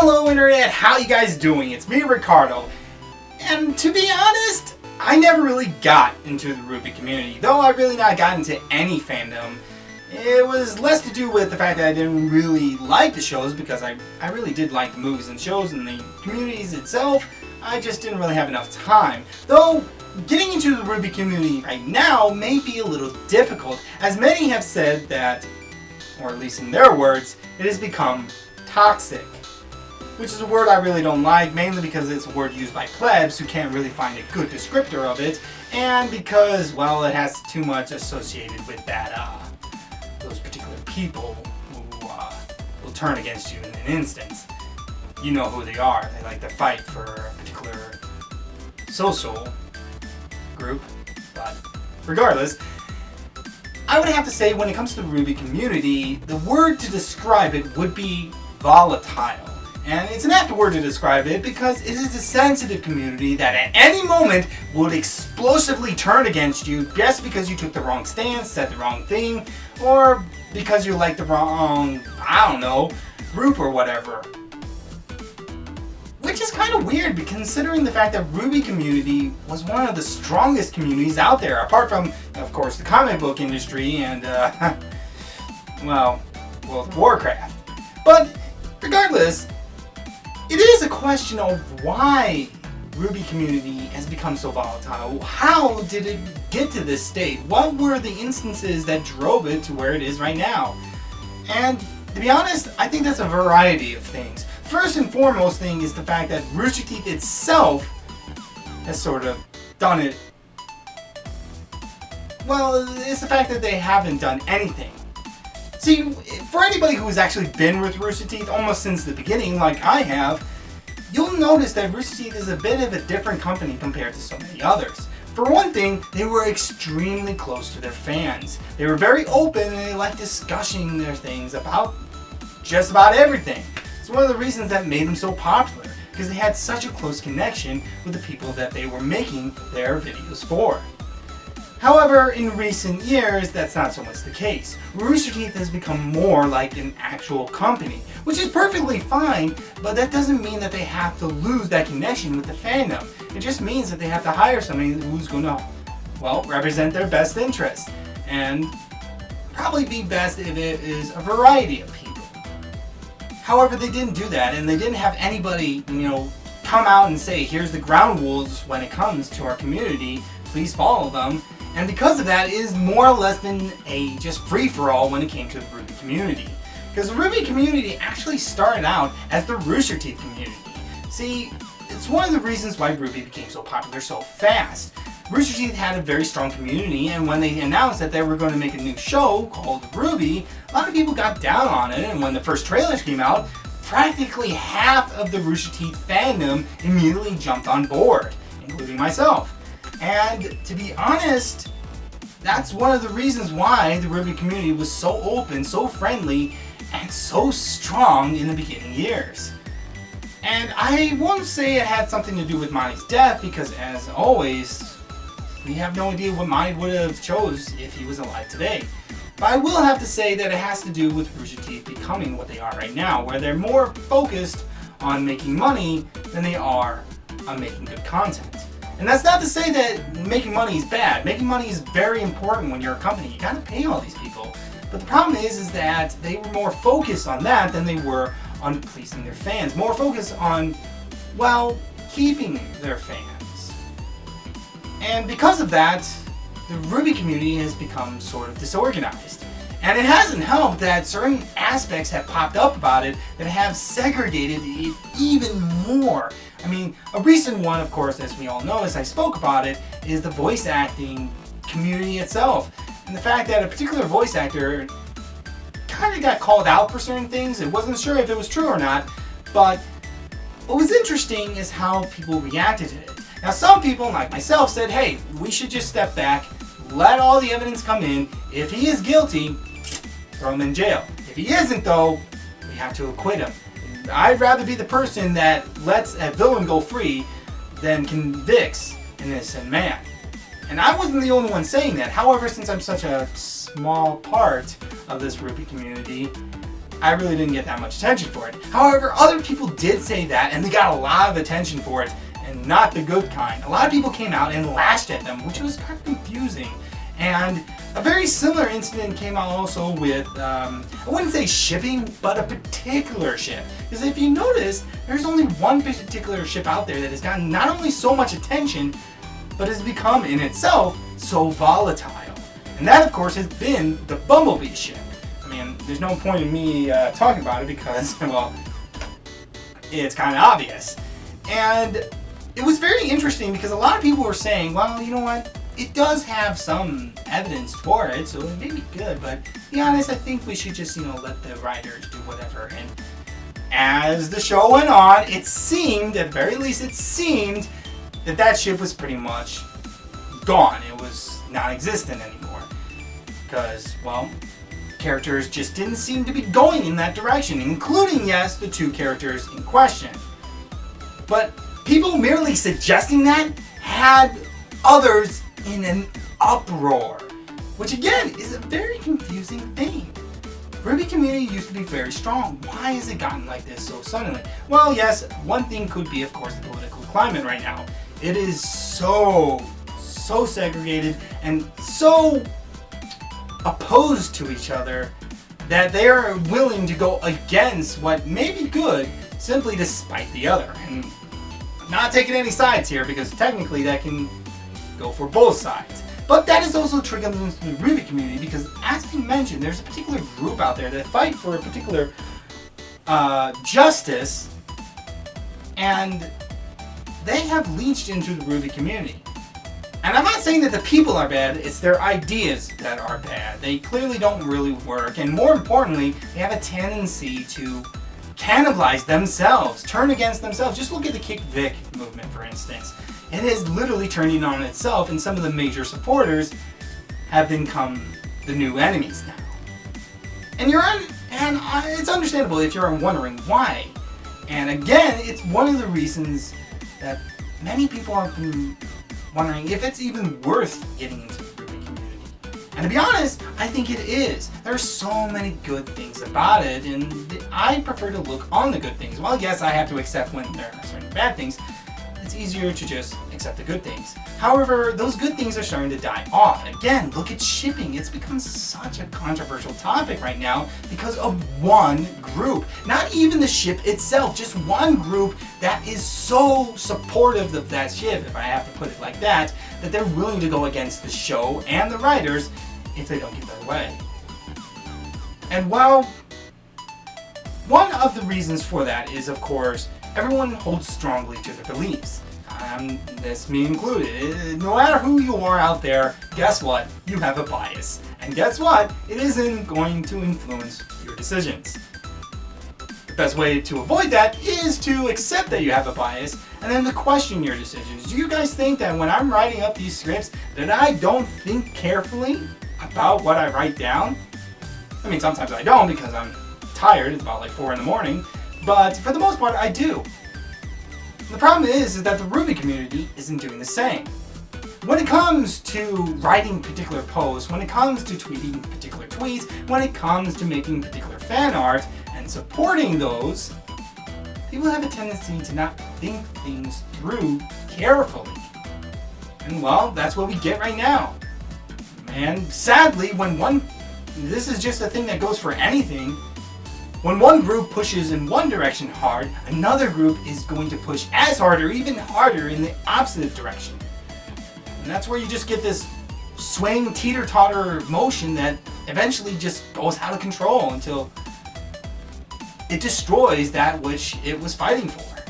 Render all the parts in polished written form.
Hello Internet, how you guys doing? It's me, Ricardo. And to be honest, I never really got into the RWBY community. Though I really not got into any fandom. It was less to do with the fact that I didn't really like the shows, because I really did like the movies and shows and the communities itself. I just didn't really have enough time. Though, getting into the RWBY community right now may be a little difficult, as many have said that, or at least in their words, it has become toxic. Which is a word I really don't like, mainly because it's a word used by plebs who can't really find a good descriptor of it, and because, well, it has too much associated with that, those particular people who will turn against you in an instant. You know who they are. They like to fight for a particular social group, but regardless, I would have to say when it comes to the RWBY community, the word to describe it would be volatile. And it's an apt word to describe it because it is a sensitive community that at any moment would explosively turn against you just because you took the wrong stance, said the wrong thing, or because you like the wrong, I don't know, group or whatever. Which is kind of weird considering the fact that RWBY community was one of the strongest communities out there, apart from, of course, the comic book industry and, well, World of Warcraft. But regardless, it is a question of why RWBY community has become so volatile. How did it get to this state? What were the instances that drove it to where it is right now? And to be honest, I think that's a variety of things. First and foremost thing is the fact that Rooster Teeth itself has sort of done it. Well, it's the fact that they haven't done anything. See, for anybody who has actually been with Rooster Teeth almost since the beginning, like I have, you'll notice that Rooster Teeth is a bit of a different company compared to so many others. For one thing, they were extremely close to their fans. They were very open and they liked discussing their things about just about everything. It's one of the reasons that made them so popular, because they had such a close connection with the people that they were making their videos for. However, in recent years, that's not so much the case. Rooster Teeth has become more like an actual company, which is perfectly fine, but that doesn't mean that they have to lose that connection with the fandom. It just means that they have to hire somebody who's going to, well, represent their best interests, and probably be best if it is a variety of people. However, they didn't do that, and they didn't have anybody, come out and say, here's the ground rules when it comes to our community, please follow them. And because of that, it is more or less than a just free-for-all when it came to the RWBY community. Because the RWBY community actually started out as the Rooster Teeth community. See, it's one of the reasons why RWBY became so popular so fast. Rooster Teeth had a very strong community, and when they announced that they were going to make a new show called RWBY, a lot of people got down on it, and when the first trailers came out, practically half of the Rooster Teeth fandom immediately jumped on board, including myself. And to be honest, that's one of the reasons why the RWBY community was so open, so friendly, and so strong in the beginning years. And I won't say it had something to do with Monty's death, because as always, we have no idea what Monty would have chose if he was alive today. But I will have to say that it has to do with Rooster Teeth becoming what they are right now, where they're more focused on making money than they are on making good content. And that's not to say that making money is bad. Making money is very important when you're a company. You gotta pay all these people. But the problem is that they were more focused on that than they were on pleasing their fans. More focused on, well, keeping their fans. And because of that, the RWBY community has become sort of disorganized. And it hasn't helped that certain aspects have popped up about it that have segregated it even more. I mean, a recent one, of course, as we all know, as I spoke about it, is the voice acting community itself. And the fact that a particular voice actor kind of got called out for certain things. It wasn't sure if it was true or not, but what was interesting is how people reacted to it. Now, some people, like myself, said, hey, we should just step back, let all the evidence come in. If he is guilty, throw him in jail. If he isn't, though, we have to acquit him. I'd rather be the person that lets a villain go free than convicts an innocent man. And I wasn't the only one saying that. However, since I'm such a small part of this RWBY community, I really didn't get that much attention for it. However, other people did say that, and they got a lot of attention for it, and not the good kind. A lot of people came out and lashed at them, which was kind of confusing. And a very similar incident came out also with, I wouldn't say shipping, but a particular ship. Because if you notice, there's only one particular ship out there that has gotten not only so much attention, but has become in itself so volatile. And that, of course, has been the Bumblebee ship. I mean, there's no point in me talking about it because, well, it's kind of obvious. And it was very interesting because a lot of people were saying, well, you know what? It does have some evidence for it, so it may be good, but to be honest, I think we should just, let the writers do whatever. And as the show went on, it seemed, at the very least it seemed, that ship was pretty much gone. It was non-existent anymore. Because, well, characters just didn't seem to be going in that direction, including, yes, the two characters in question. But people merely suggesting that had others in an uproar, which again is a very confusing thing. RWBY community used to be very strong. Why has it gotten like this so suddenly? Well, yes, one thing could be, of course, the political climate right now. It is so segregated and so opposed to each other that they are willing to go against what may be good simply to spite the other. And I'm not taking any sides here because technically that can go for both sides. But that is also triggering into the RWBY community because, as I mentioned, there's a particular group out there that fight for a particular justice, and they have leached into the RWBY community. And I'm not saying that the people are bad, it's their ideas that are bad. They clearly don't really work, and more importantly, they have a tendency to cannibalize themselves, turn against themselves. Just look at the Kick Vic movement, for instance. It is literally turning on itself, and some of the major supporters have become the new enemies now. And it's understandable if you're wondering why. And again, it's one of the reasons that many people have been wondering if it's even worth getting into the RWBY community. And to be honest, I think it is. There are so many good things about it, and I prefer to look on the good things. Well, yes, I have to accept when there are certain bad things. It's easier to just accept the good things. However, those good things are starting to die off. Again, look at shipping. It's become such a controversial topic right now because of one group. Not even the ship itself, just one group that is so supportive of that ship, if I have to put it like that they're willing to go against the show and the writers if they don't get their way. And while one of the reasons for that is, of course, everyone holds strongly to their beliefs. This me included. No matter who you are out there, guess what? You have a bias. And guess what? It isn't going to influence your decisions. The best way to avoid that is to accept that you have a bias and then to question your decisions. Do you guys think that when I'm writing up these scripts that I don't think carefully about what I write down? I mean, sometimes I don't because I'm tired. It's about like 4 in the morning. But for the most part, I do. The problem is that the RWBY community isn't doing the same. When it comes to writing particular posts, when it comes to tweeting particular tweets, when it comes to making particular fan art and supporting those, people have a tendency to not think things through carefully. And well, that's what we get right now. And sadly, this is just a thing that goes for anything. When one group pushes in one direction hard, another group is going to push as hard or even harder in the opposite direction. And that's where you just get this swaying teeter-totter motion that eventually just goes out of control until it destroys that which it was fighting for.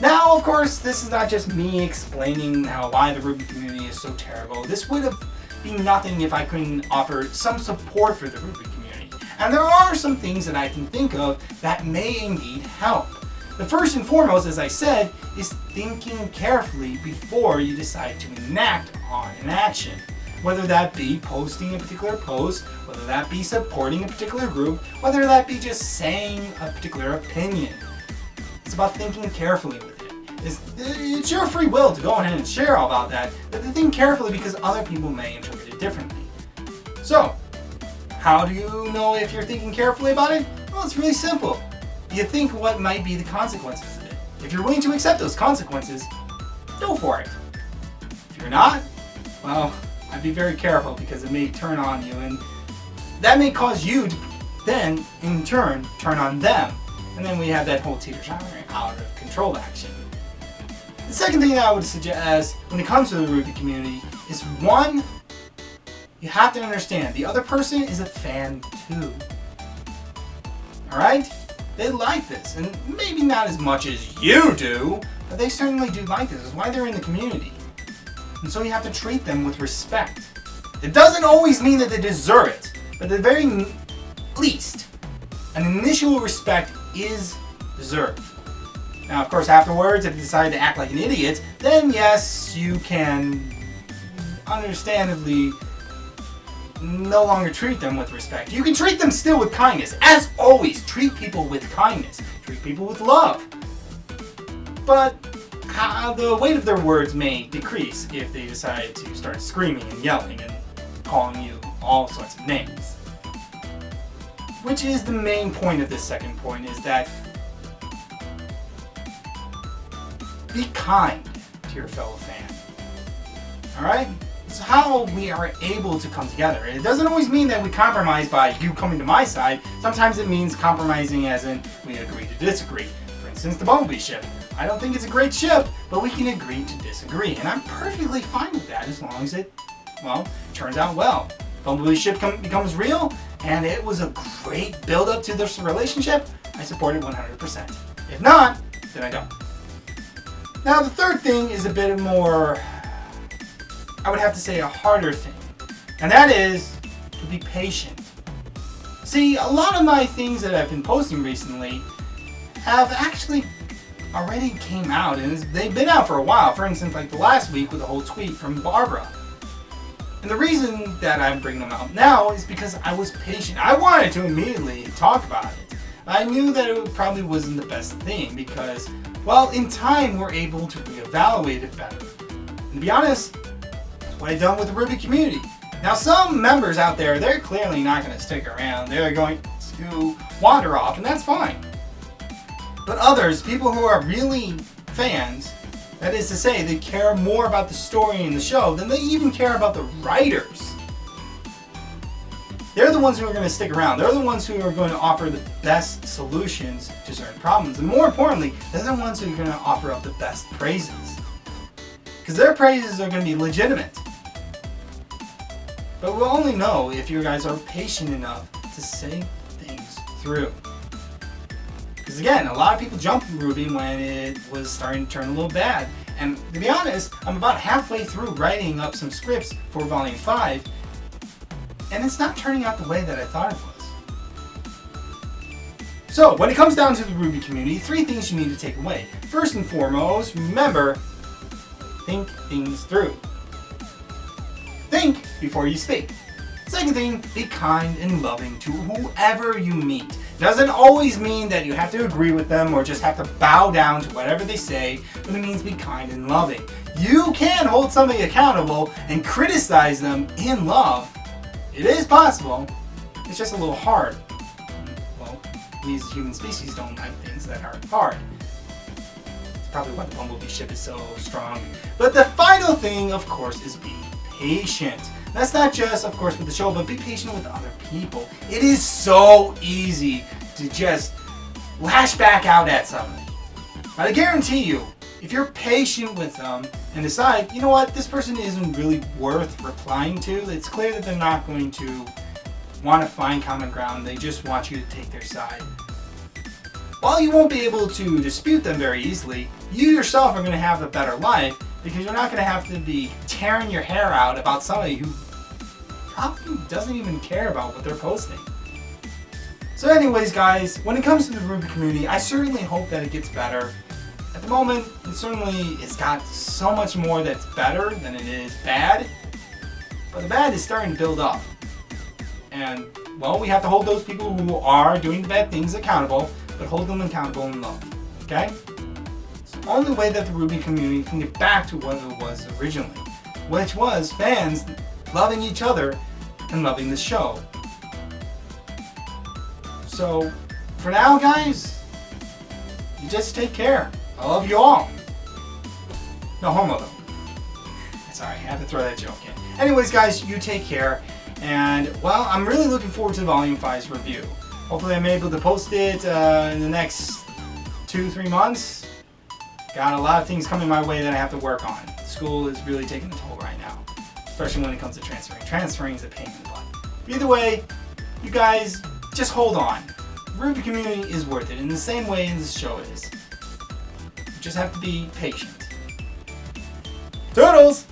Now, of course, this is not just me explaining why the RWBY community is so terrible. This would have been nothing if I couldn't offer some support for the RWBY community. And there are some things that I can think of that may indeed help. The first and foremost, as I said, is thinking carefully before you decide to enact on an action. Whether that be posting a particular post, whether that be supporting a particular group, whether that be just saying a particular opinion. It's about thinking carefully with it. It's your free will to go ahead and share all about that, but to think carefully because other people may interpret it differently. So, How do you know if you're thinking carefully about it? Well, it's really simple. You think what might be the consequences of it. If you're willing to accept those consequences, go for it. If you're not, well, I'd be very careful because it may turn on you, and that may cause you to then, in turn, turn on them. And then we have that whole teeter-tottering out of control action. The second thing that I would suggest when it comes to the RWBY community is, one, you have to understand the other person is a fan too. Alright? They like this, and maybe not as much as you do, but they certainly do like this. It's why they're in the community. And so you have to treat them with respect. It doesn't always mean that they deserve it, but at the very least, an initial respect is deserved. Now, of course, afterwards, if you decide to act like an idiot, then yes, you can understandably no longer treat them with respect. You can treat them still with kindness. As always, treat people with kindness. Treat people with love. But the weight of their words may decrease if they decide to start screaming and yelling and calling you all sorts of names. Which is the main point of this second point, is that be kind to your fellow fan. Alright? It's how we are able to come together. It doesn't always mean that we compromise by you coming to my side. Sometimes it means compromising as in we agree to disagree. For instance, the Bumblebee ship. I don't think it's a great ship, but we can agree to disagree. And I'm perfectly fine with that as long as it, well, turns out well. Bumblebee ship becomes real, and it was a great build-up to this relationship. I support it 100%. If not, then I don't. Now, the third thing is a bit more, I would have to say, a harder thing. And that is to be patient. See, a lot of my things that I've been posting recently have actually already came out, and they've been out for a while. For instance, like the last week with a whole tweet from Barbara. And the reason that I'm bringing them out now is because I was patient. I wanted to immediately talk about it. I knew that it probably wasn't the best thing because, well, in time we're able to reevaluate it better. And to be honest, that's what I've done with the RWBY community. Now, some members out there, they're clearly not going to stick around. They're going to wander off, and that's fine. But others, people who are really fans, that is to say, they care more about the story in the show than they even care about the writers. They're the ones who are going to stick around. They're the ones who are going to offer the best solutions to certain problems. And more importantly, they're the ones who are going to offer up the best praises. Because their praises are going to be legitimate. But we'll only know if you guys are patient enough to say things through. Because again, a lot of people jumped RWBY when it was starting to turn a little bad. And to be honest, I'm about halfway through writing up some scripts for Volume 5, and it's not turning out the way that I thought it was. So, when it comes down to the RWBY community, 3 things you need to take away. First and foremost, remember, think things through. Think before you speak. Second thing, be kind and loving to whoever you meet. Doesn't always mean that you have to agree with them or just have to bow down to whatever they say, but it means be kind and loving. You can hold somebody accountable and criticize them in love. It is possible. It's just a little hard. Well, we as a human species don't like things that are hard. It's probably why the Bumblebee ship is so strong. But the final thing, of course, is be patient. That's not just, of course, with the show, but be patient with other people. It is so easy to just lash back out at somebody. But I guarantee you, if you're patient with them and decide, you know what, this person isn't really worth replying to, it's clear that they're not going to want to find common ground. They just want you to take their side. While you won't be able to dispute them very easily, you yourself are going to have a better life because you're not going to have to be tearing your hair out about somebody who probably doesn't even care about what they're posting. So anyways, guys, when it comes to the RWBY community, I certainly hope that it gets better. At the moment, it certainly has got so much more that's better than it is bad. But the bad is starting to build up. And, well, we have to hold those people who are doing the bad things accountable, but hold them accountable in love. Okay? It's the only way that the RWBY community can get back to what it was originally, which was fans loving each other and loving the show. So, for now, guys, you just take care. I love you all. No homo, though. Sorry, I had to throw that joke in. Anyways, guys, you take care. And, well, I'm really looking forward to Volume 5's review. Hopefully I'm able to post it in the next 2-3 months. Got a lot of things coming my way that I have to work on. School is really taking a toll right now, especially when it comes to transferring. Transferring is a pain in the butt. Either way, you guys, just hold on. RWBY community is worth it in the same way this show is. You just have to be patient. Toodles!